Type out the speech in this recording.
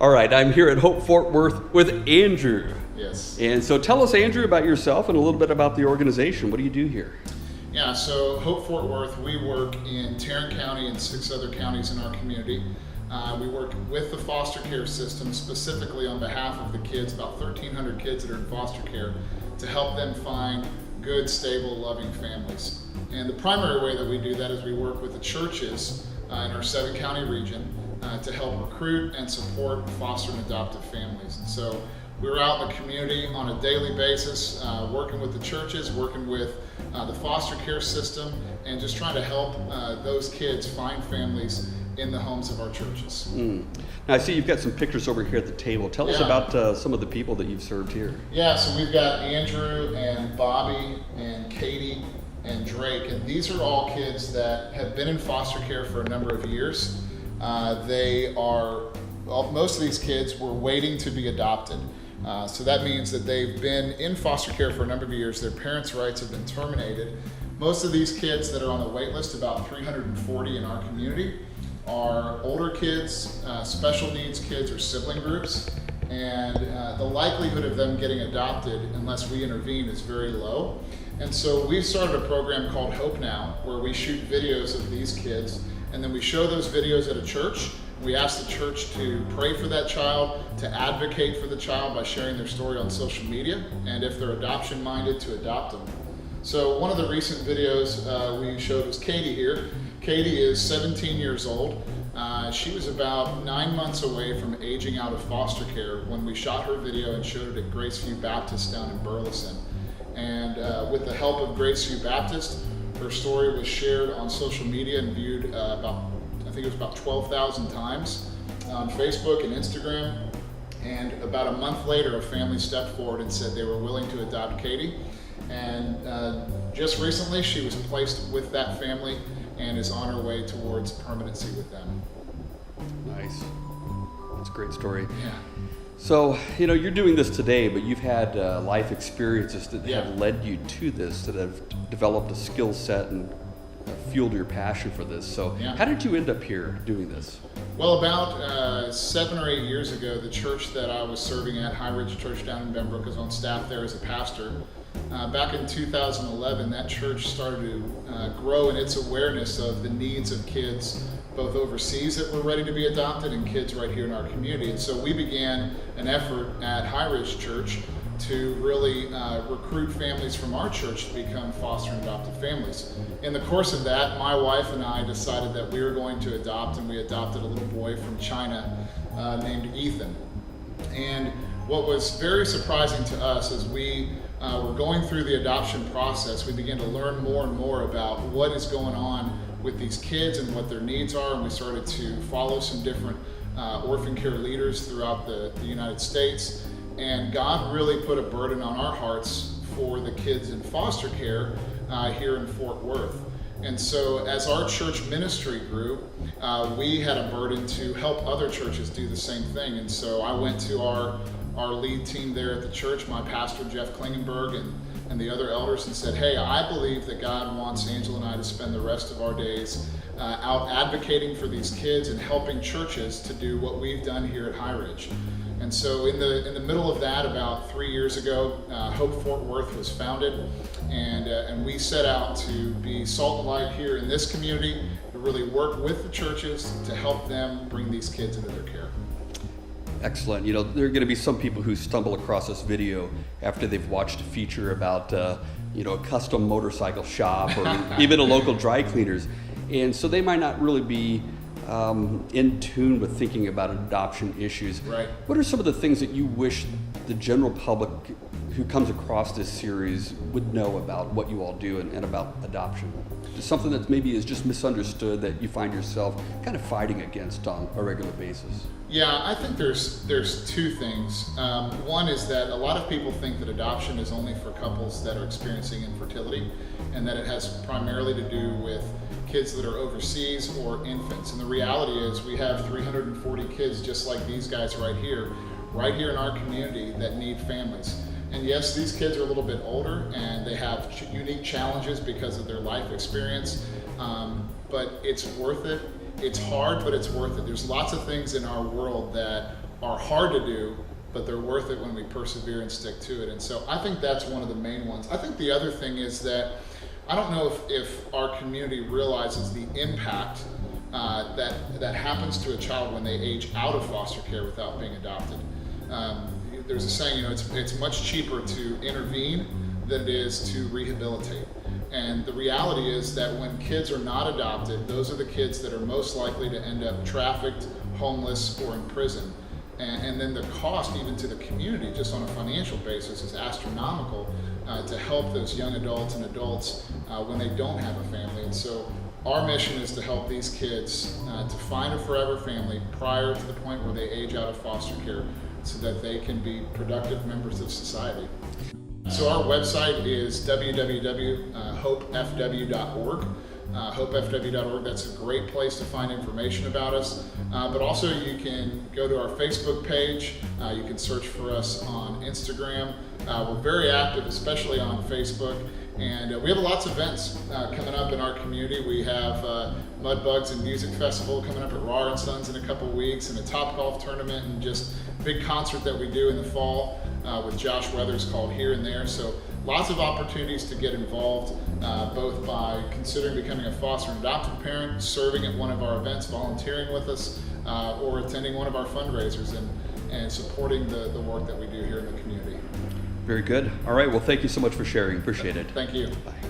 All right, I'm here at Hope Fort Worth with Andrew. Yes. And so tell us, Andrew, about yourself and a little bit about the organization. What do you do here? Yeah, so Hope Fort Worth, we work in Tarrant County and 6 other counties in our community. We work with the foster care system, specifically on behalf of the kids, about 1,300 kids that are in foster care, to help them find good, stable, loving families. And the primary way that we do that is we work with the churches in our 7-county region to help recruit and support foster and adoptive families. And so we're out in the community on a daily basis, working with the churches, working with the foster care system, and just trying to help those kids find families in the homes of our churches. Now I see you've got some pictures over here at the table. Tell us about some of the people that you've served here. Yeah, so we've got Andrew and Bobby and Katie and Drake, and these are all kids that have been in foster care for a number of years. Most of these kids were waiting to be adopted. So that means that they've been in foster care for a number of years. Their parents' rights have been terminated. Most of these kids that are on the wait list, about 340 in our community, are older kids, special needs kids, or sibling groups. And the likelihood of them getting adopted, unless we intervene, is very low. And so we've started a program called Hope Now, where we shoot videos of these kids, and then we show those videos at a church. We ask the church to pray for that child, to advocate for the child by sharing their story on social media, and if they're adoption minded, to adopt them. So one of the recent videos we showed was Katie here. Katie is 17 years old. She was about 9 months away from aging out of foster care when we shot her video and showed it at Graceview Baptist down in Burleson. And with the help of Graceview Baptist, her story was shared on social media and viewed I think it was about 12,000 times on Facebook and Instagram. And about a month later, a family stepped forward and said they were willing to adopt Katie. And just recently, she was placed with that family and is on her way towards permanency with them. Nice. That's a great story. Yeah. So, you're doing this today, but you've had life experiences that have led you to this, that have developed a skill set and fueled your passion for this. So how did you end up here doing this? Well, about 7 or 8 years ago, the church that I was serving at, High Ridge Church down in Benbrook, is on staff there as a pastor. Back in 2011, that church started to grow in its awareness of the needs of kids both overseas that were ready to be adopted and kids right here in our community. And so we began an effort at High Ridge Church to really recruit families from our church to become foster and adoptive families. In the course of that, my wife and I decided that we were going to adopt, and we adopted a little boy from China named Ethan. And what was very surprising to us as we were going through the adoption process, we began to learn more and more about what is going on with these kids and what their needs are, and we started to follow some different orphan care leaders throughout the United States. And God really put a burden on our hearts for the kids in foster care here in Fort Worth. And so as our church ministry grew, we had a burden to help other churches do the same thing. And so I went to our lead team there at the church, my pastor Jeff Klingenberg, and the other elders, and said, hey, I believe that God wants Angela and I to spend the rest of our days out advocating for these kids and helping churches to do what we've done here at High Ridge. And so in the middle of that, about 3 years ago, Hope Fort Worth was founded, and we set out to be salt and light here in this community, to really work with the churches to help them bring these kids into their care. Excellent. There are going to be some people who stumble across this video after they've watched a feature about a custom motorcycle shop or even a local dry cleaners, and so they might not really be in tune with thinking about adoption issues. Right. What are some of the things that you wish the general public who comes across this series would know about what you all do and about adoption? Just something that maybe is just misunderstood that you find yourself kind of fighting against on a regular basis. Yeah, I think there's two things. One is that a lot of people think that adoption is only for couples that are experiencing infertility, and that it has primarily to do with kids that are overseas or infants. And the reality is we have 340 kids just like these guys right here in our community that need families. And yes, these kids are a little bit older and they have unique challenges because of their life experience, but it's worth it. It's hard, but it's worth it. There's lots of things in our world that are hard to do, but they're worth it when we persevere and stick to it. And so I think that's one of the main ones. I think the other thing is that I don't know if our community realizes the impact that happens to a child when they age out of foster care without being adopted. There's a saying, it's much cheaper to intervene than it is to rehabilitate. And the reality is that when kids are not adopted, those are the kids that are most likely to end up trafficked, homeless, or in prison. And then the cost even to the community, just on a financial basis, is astronomical to help those young adults and adults when they don't have a family. And so our mission is to help these kids to find a forever family prior to the point where they age out of foster care so that they can be productive members of society. So our website is www.hopefw.org. Hopefw.org, that's a great place to find information about us. But also you can go to our Facebook page. You can search for us on Instagram. We're very active, especially on Facebook. And we have lots of events coming up in our community. We have Mud Bugs and Music Festival coming up at Raw & Sons in a couple weeks, and a Top Golf tournament, and just a big concert that we do in the fall with Josh Weathers called Here and There. So lots of opportunities to get involved, both by considering becoming a foster and adopted parent, serving at one of our events, volunteering with us, or attending one of our fundraisers and supporting the work that we do here in the community. Very good. All right. Well, thank you so much for sharing. Appreciate it. Thank you. Bye.